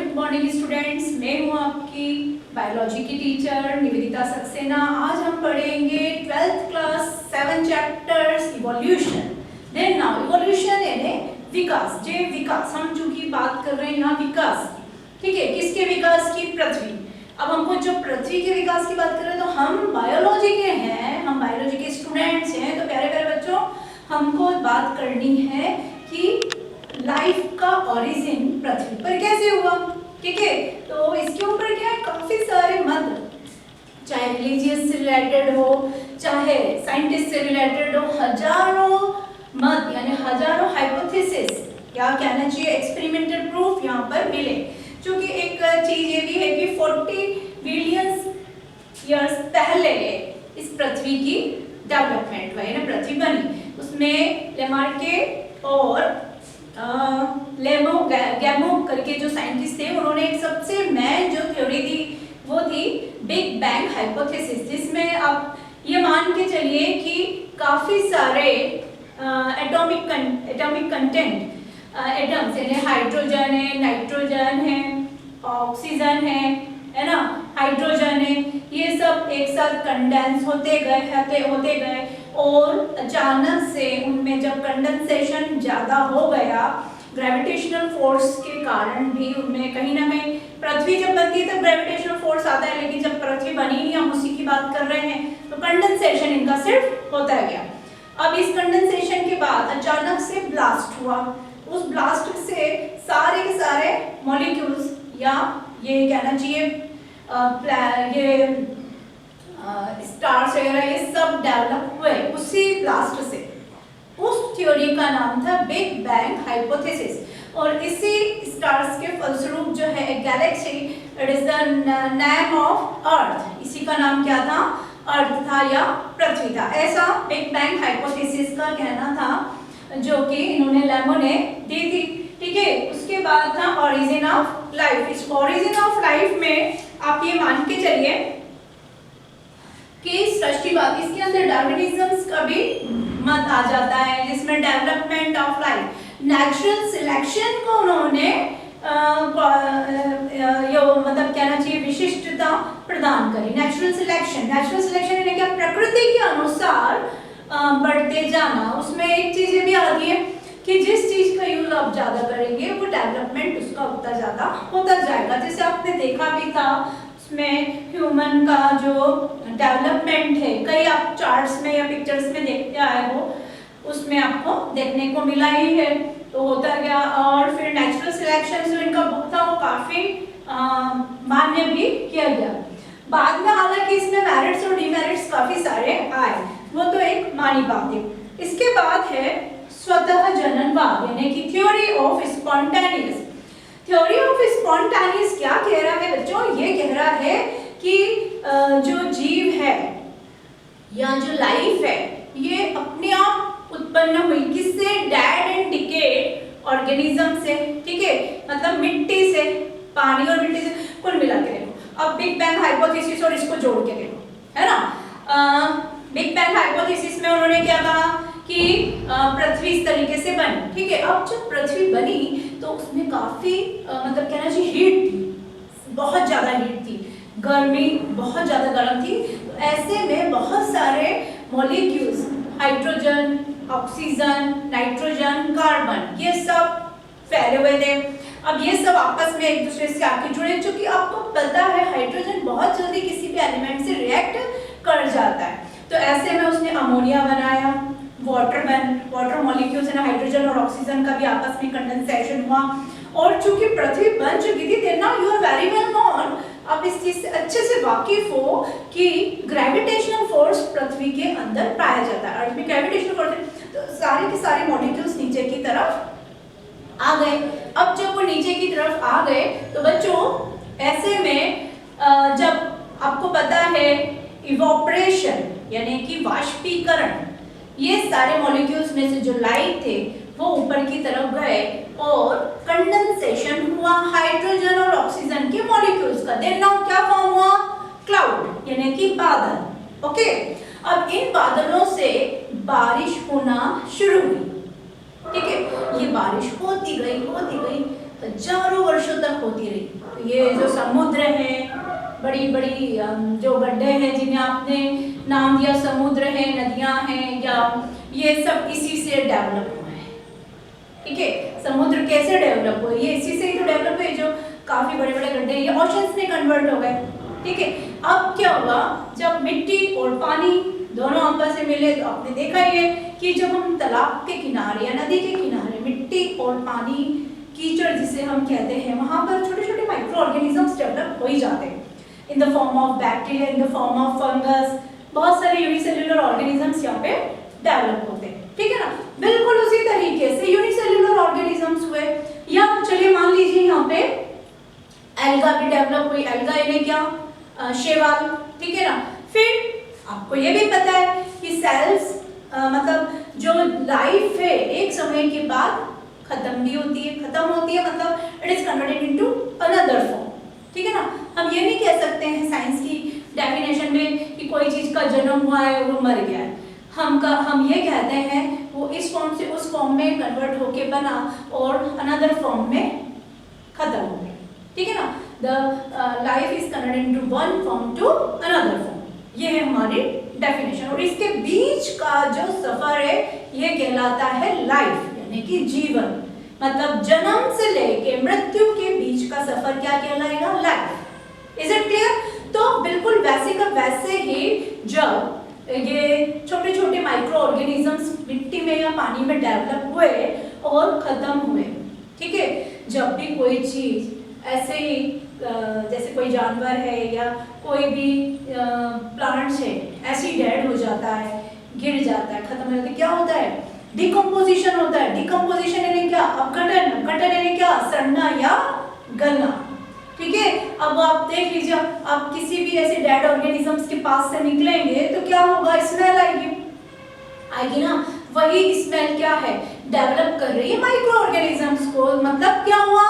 Good morning students. मैं हूँ आपकी बायोलॉजी की टीचर निवेदिता सक्सेना। आज हम पढ़ेंगे 12th class 7 chapters evolution. Then now evolution यानी विकास। जे विकास हम चूंकि बात कर रहे हैं यहाँ विकास की, ठीक है, किसके विकास की? पृथ्वी। अब हमको जो पृथ्वी के विकास की बात कर रहे हैं तो हम बायोलॉजी के हैं, हम बायोलॉजी के स्टूडेंट्स हैं। तो प्यारे प्यारे बच्चों, हमको बात करनी है कि लाइफ का ओरिजिन पृथ्वी पर कैसे हुआ, ठीक है। तो इसके ऊपर क्या है, काफी सारे मत, चाहे रिलीजियस से रिलेटेड हो, चाहे साइंटिस्ट से रिलेटेड हो, हजारों मत यानी हजारों हाइपोथेसिस, क्या कहना चाहिए, एक्सपेरिमेंटल प्रूफ यहाँ पर मिले। क्योंकि एक चीज ये भी है कि 40 बिलियन ईयर्स पहले इस पृथ्वी की डेवलपमेंट हुई ना, पृथ्वी बनी। उसमें लेमार्के और गैमो करके जो साइंटिस्ट थे, उन्होंने एक सबसे मेन जो थ्योरी दी वो थी बिग बैंग हाइपोथेसिस, जिसमें आप ये मान के चलिए कि काफी सारे एटॉमिक कंटेंट, एटम्स यानी हाइड्रोजन है, नाइट्रोजन है, ऑक्सीजन है ना, हाइड्रोजन है, ये सब एक साथ कंडेंस होते गए और अचानक से उनमें जब कंडेंसेशन ज्यादा हो गया, ग्रेविटेशनल फोर्स के कारण भी उनमें कहीं ना कहीं, पृथ्वी जब बनती है तब ग्रेविटेशनल फोर्स आता है, लेकिन जब पृथ्वी बनी नहीं, हम उसी की बात कर रहे हैं, तो कंडेंसेशन इनका सिर्फ होता गया। अब इस कंडेंसेशन के बाद अचानक से ब्लास्ट हुआ। उस ब्लास्ट से सारे के सारे मॉलिक्यूल्स, या ये कहना चाहिए ये स्टार्स वगैरह, ये सब डेवलप हुए उसी ब्लास्ट से। उस थ्योरी का नाम था बिग बैंग हाइपोथेसिस। और इसी स्टार्स के फलस्वरूप जो है एक Galaxy, it is the name of earth, इसी का नाम क्या था, अर्थ था या पृथ्वी था। ऐसा बिग बैंग हाइपोथेसिस का कहना था, जो कि इन्होंने लेमो ने दी थी, ठीक है। उसके बाद था ओरिजिन ऑफ लाइफ। इस ओरिजिन ऑफ लाइफ में आप ये मान के चलिए कि सृष्टिवाद, इसके अंदर डार्विनिज्म का भी मत आ जाता है, जिसमें development of life, natural selection को उन्होंने मतलब कहना चाहिए विशिष्टता प्रदान करी। नेचुरल सिलेक्शन यानी कि प्रकृति के अनुसार बढ़ते जाना। उसमें एक चीज ये भी आती है कि जिस चीज का यूज आप ज्यादा करेंगे वो डेवलपमेंट उसका उतना ज्यादा होता जाएगा। जैसे आपने देखा भी था, उसमें ह्यूमन का जो डेवलपमेंट है, कई आप चार्ट्स में या पिक्चर्स में देखते आए हो, उसमें आपको देखने को मिला ही है, तो होता गया। और फिर नेचुरल सिलेक्शन जो इनका बुक था वो काफी मान्य भी किया गया। बाद में हालांकि इसमें मेरिट्स और डिमेरिट्स काफी सारे आए, वो तो एक मानी बात है। इसके बाद है स्वतः जननवाद यानी कि theory of spontaneous. Theory of spontaneous क्या कह रहा है बच्चों? ये कह रहा है कि जो जीव है या जो लाइफ है, ये अपने आप उत्पन्न हुई, किससे? डेड एंड डिकेड ऑर्गेनिज्म से, ठीक है, मतलब मिट्टी से, पानी और मिट्टी से, कुल मिला के देखो। अब बिग बैंग हाइपोथेसिस और इसको जोड़ के देखो, है ना। बिग बैंग हाइपोथेसिस में उन्होंने क्या कहा कि पृथ्वी इस तरीके से बनी, ठीक है। अब जब पृथ्वी बनी तो उसमें काफी मतलब कहना चाहिए हीट थी, बहुत ज्यादा हीट थी, गर्मी बहुत ज्यादा गर्म थी। तो ऐसे में बहुत सारे molecules, hydrogen, oxygen, nitrogen, carbon, ये सब फैले हुए थे। अब ये सब आपस में एक दूसरे से आके जुड़े, क्योंकि आपको पता है हाइड्रोजन बहुत जल्दी किसी भी एलिमेंट से रिएक्ट कर जाता है। तो ऐसे में उसने अमोनिया बनाया, वाटर मॉलिक्यूल्स है, हाइड्रोजन और ऑक्सीजन का भी आपस में कंडेंसेशन हुआ। और चूंकि पृथ्वी बन चुकी थी, then now you are very well known, आप इस चीज से अच्छे से वाकिफ हो कि ग्रेविटेशनल फोर्स पृथ्वी के अंदर पाया जाता है। अर्थ में ग्रेविटेशनल फोर्स, तो सारे के सारे मॉलिक्यूल्स नीचे की तरफ आ गए। अब जब वो नीचे की तरफ आ गए तो बच्चों ऐसे में जब आपको पता है इवोपरेशन यानी कि वाष्पीकरण, ये सारे मॉलिक्यूल्स में से जो लाइट थे वो ऊपर की तरफ गए और कंडेंसेशन हुआ हाइड्रोजन और ऑक्सीजन के मॉलिक्यूल्स का। देन नाउ क्या फॉर्म हुआ? क्लाउड यानी कि बादल, ओके। अब इन बादलों से बारिश होना शुरू हुई, ठीक है। ये बारिश होती गई हजारों वर्षों तक होती रही। ये जो समुद्र है, बड़ी बड़ी जो गड्ढे हैं जिन्हें आपने नाम दिया समुद्र है, नदियां हैं, या ये सब इसी से डेवलप हुआ है। ठीक है, समुद्र कैसे डेवलप हुए? ये इसी से ही तो डेवलप हुए, जो काफी बड़े बड़े गड्ढे ये ओशंस में कन्वर्ट हो गए। ठीक है, अब क्या हुआ, जब मिट्टी और पानी दोनों आपस में मिले तो आपने देखा ये कि जब हम तालाब के किनारे या नदी के किनारे मिट्टी और पानी, कीचड़ जिसे हम कहते हैं, वहां पर छोटे छोटे माइक्रो ऑर्गेनिजम्स डेवलप हो ही जाते हैं in the form of bacteria, in the form of fungus, बहुत सारे यूनिसेल्युलर ऑर्गेनिजम्स यहाँ पे डेवलप होते हैं। ठीक है ना, बिल्कुल उसी तरीके से यूनिसेल्युलर ऑर्गेनिजम्स हुए, या चलिए मान लीजिए यहाँ पे एल्गा भी डेवलप हुई। एल्गा यानी क्या? शैवाल। ठीक है ना, फिर आपको ये भी पता है कि सेल्स मतलब जो लाइफ है एक समय के बाद खत्म भी होती है, खत्म होती है मतलब it is converted into another form. ठीक है ना, हम ये नहीं कह सकते हैं साइंस की डेफिनेशन में कि कोई चीज का जन्म हुआ है और वो मर गया है। हम ये कहते हैं वो इस फॉर्म से उस फॉर्म में कन्वर्ट होके बना और अनदर फॉर्म में खत्म हो गया। ठीक है ना, the life is converted into one form to another form, ये है हमारी डेफिनेशन। और इसके बीच का जो सफर है ये कहलाता है लाइफ, यानी कि जीवन। मतलब जन्म से लेके मृत्यु के बीच का सफर क्या कहलाएगा? लाइफ। Is it clear? तो बिल्कुल वैसे का वैसे ही जब ये छोटे छोटे माइक्रो ऑर्गेनिजम्स मिट्टी में या पानी में डेवलप हुए और खत्म हुए। ठीक है, जब भी कोई चीज ऐसे ही जैसे कोई जानवर है या कोई भी प्लांट्स है ऐसे ही डेड हो जाता है, गिर जाता है, खत्म हो जाता है, क्या होता है? डिकम्पोजिशन होता है। डिकम्पोजिशन यानी क्या? अपघटन। अपघटन यानी क्या? सड़ना या गलना। ठीक है, अब आप देख लीजिए, आप किसी भी ऐसे डेड ऑर्गेनिजम्स के पास से निकलेंगे तो क्या होगा? स्मेल आएगी ना। वही स्मेल क्या है? डेवलप कर रही है माइक्रो ऑर्गेनिजम्स को। मतलब क्या हुआ?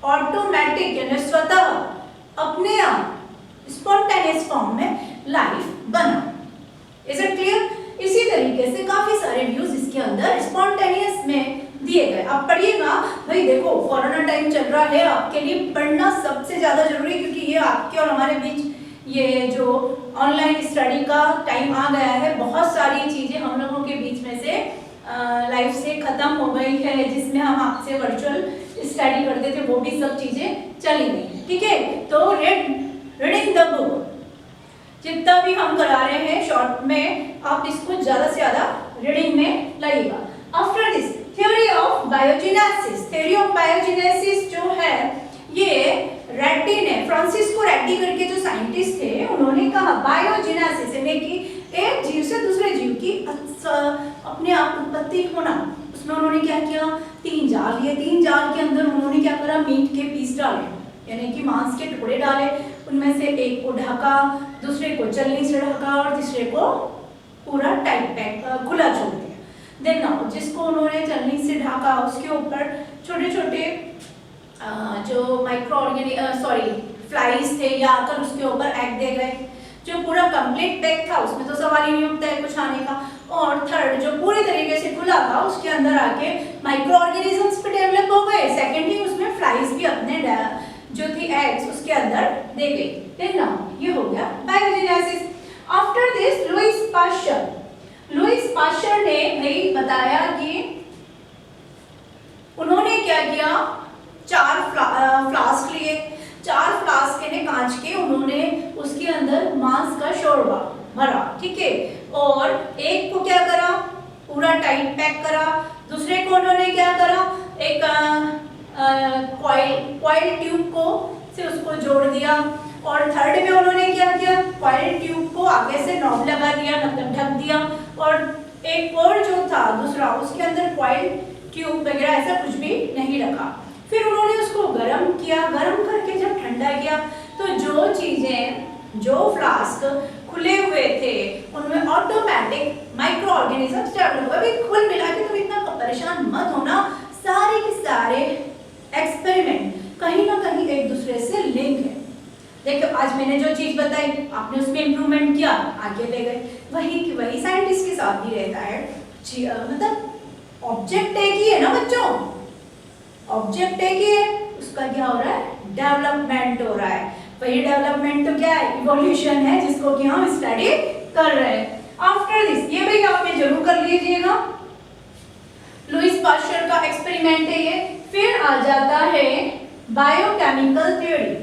ऑटोमेटिक यानी स्वतः अपने आप स्पॉन्टेनियस फॉर्म में लाइफ बना। Is it clear? इसी तरीके से काफी सारे व्यूज इसके अंदर स्पॉन्टेनियस में दिए गए। आप पढ़िएगा भाई, देखो कोरोना टाइम चल रहा है, आपके लिए पढ़ना सबसे ज्यादा जरूरी है, क्योंकि ये आपके और हमारे बीच ये जो ऑनलाइन स्टडी का टाइम आ गया है, बहुत सारी चीजें हम लोगों के बीच में से लाइफ से खत्म हो गई है, जिसमें हम आपसे वर्चुअल स्टडी करते थे वो भी सब चीजें चली गई। ठीक है, तो रीडिंग द बुक जितना भी हम करा रहे हैं शॉर्ट में, आप इसको ज्यादा से ज्यादा रीडिंग में लाइएगा। After this theory of biogenesis. Theory of biogenesis जो है ये रेड्डी ने, फ्रांसिस्को रेड्डी करके जो साइंटिस्ट थे, उन्होंने कहा बायोजेनेसिस यानी कि एक जीव से दूसरे जीव की अपने आप उत्पत्ति होना। उसमें उन्होंने क्या किया? 3 जाल लिए। 3 जाल के अंदर उन्होंने क्या करा? मीट के पीस डाले, यानी कि मांस के टुकड़े डाले। उनमें से एक को ढका, दूसरे को छलनी से ढका और तीसरे को पूरा टाइट पैक खुला छोड़ दिया। देन नाउ जिसको उन्होंने छलनी से ढका उसके ऊपर छोटे छोटे जो माइक्रो फ्लाइज थे या आकर उसके ऊपर एग दे गए। जो पूरा कंप्लीट पैक था उसमें तो सवाल ही नहीं उठता है कुछ आने का। और थर्ड जो पूरी तरीके से खुला था उसके अंदर आके माइक्रो ऑर्गेनिजम्स पे डेवलप हो गए। सेकेंडली उसमें फ्लाइज भी अपने जो थी एग्स उसके अंदर दे गई। देन नाउ ये हो गया biogenesis. After this Louis Pasteur ने भाई बताया कि उन्होंने क्या किया? 4 फ्लास्क लिए। 4 फ्लास्क ने कांच के, उन्होंने उसके अंदर मांस का शोरबा भरा। ठीक है, और एक को क्या करा? पूरा टाइट पैक करा। दूसरे को उन्होंने क्या करा? एक कॉइल ट्यूब को से उसको जोड़ दिया। और थर्ड में उन्होंने क्या किया? कॉइल ट्यूब को आगे से नॉब लगा दिया, मतलब ढक दिया। और एक और जो था दूसरा, उसके अंदर कॉइल ट्यूब वगैरह ऐसा कुछ भी नहीं रखा। फिर उन्होंने उसको गर्म किया। गर्म करके जब ठंडा किया तो जो चीजें, जो फ्लास्क खुले हुए थे उनमें ऑटोमेटिक माइक्रो ऑर्गेनिजम्स डेवलप हुए। अभी कुल मिला के तुम इतना परेशान मत होना, सारे के सारे एक्सपेरिमेंट कहीं ना कहीं एक दूसरे से लिंक है। देखो आज मैंने जो चीज बताई आपने उसमें इंप्रूवमेंट किया, आगे ले गए। वही साइंटिस्ट के साथ भी रहता है। मतलब ऑब्जेक्ट एक ही है ना बच्चों, ऑब्जेक्ट एक ही है, उसका क्या हो रहा है, डेवलपमेंट हो रहा है। वही डेवलपमेंट तो क्या है, इवोल्यूशन है, जिसको कि हम स्टडी कर रहे हैं। आफ्टर दिस, ये भाई आपने जरूर कर लीजिएगा, लुईस पास्चर का एक्सपेरिमेंट है ये। फिर आ जाता है biochemical theory.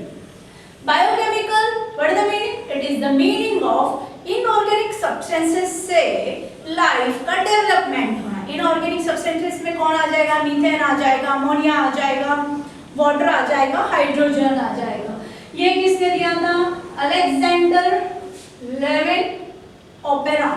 Biochemical, what is the meaning? It is the meaning of inorganic substances से लाइफ का डेवलपमेंट होना। इनऑर्गेनिक सब्सटेंसेस में कौन आ जाएगा, मीथेन आ जाएगा, अमोनिया आ जाएगा, वाटर आ जाएगा, हाइड्रोजन आ जाएगा। ये किसने दिया था? अलेक्जेंडर लेविन ओपेरा,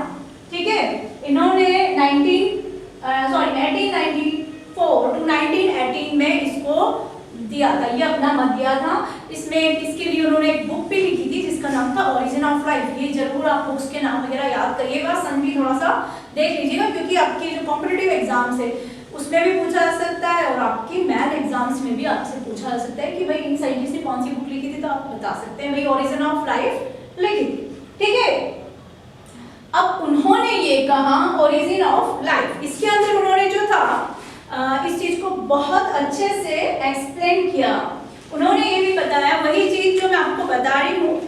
ठीक है। इन्होंने 1894 टू 1918 में इसको दिया था, ये अपना मत दिया था। इसमें इसके लिए उन्होंने एक बुक भी लिखी थी जिसका नाम था ओरिजिन ऑफ लाइफ। ये जरूर आप बुक्स के नाम वगैरह याद करिएगा, सन भी थोड़ा सा देख लीजिएगा, क्योंकि आपके जो कॉम्पिटिटिव एग्जाम्स है उसमें भी पूछा जा सकता है और आपकी मैथ एग्जाम्स में भी आपसे पूछा जा सकता है कि भाई इन साइंटिस्ट ने कौन सी बुक लिखी थी, तो आप बता सकते हैं भाई ओरिजिन ऑफ लाइफ लिखी थी, ठीक है। अब उन्होंने ये कहा ओरिजिन ऑफ लाइफ, इसके अंदर उन्होंने जो था इस चीज को बहुत अच्छे से एक्सप्लेन किया। उन्होंने ये भी बताया, वही चीज जो मैं आपको बता रही हूँ,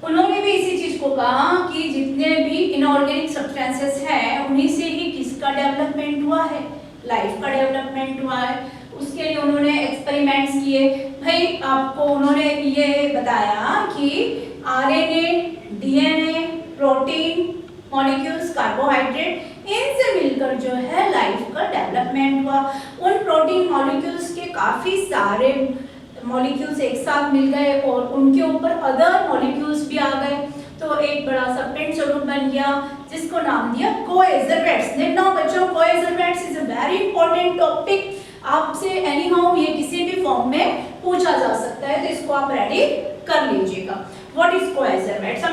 उन्होंने भी इसी चीज को कहा कि जितने भी इनऑर्गेनिक सब्सटेंसेस हैं उन्हीं से ही किसका डेवलपमेंट हुआ है, लाइफ का डेवलपमेंट हुआ है। उसके लिए उन्होंने एक्सपेरिमेंट्स किए। भाई आपको उन्होंने ये बताया कि RNA, DNA, protein molecules, carbohydrate, इनसे मिलकर जो है लाइफ का डेवलपमेंट हुआ। उन प्रोटीन मॉलिक्यूल्स के काफी सारे मॉलिक्यूल्स एक साथ मिल गए और उनके ऊपर अदर मॉलिक्यूल्स भी आ गए, तो एक बड़ा सा पेंट स्वरूप बन गया जिसको नाम दिया कोएजरवेट्स। नाउ बच्चों, coacervates is a very important topic, आपसे एनी हाउ ये किसी भी फॉर्म में पूछा जा सकता है, तो इसको आप रेडी कर लीजिएगा। What is कोएजरवेट्स?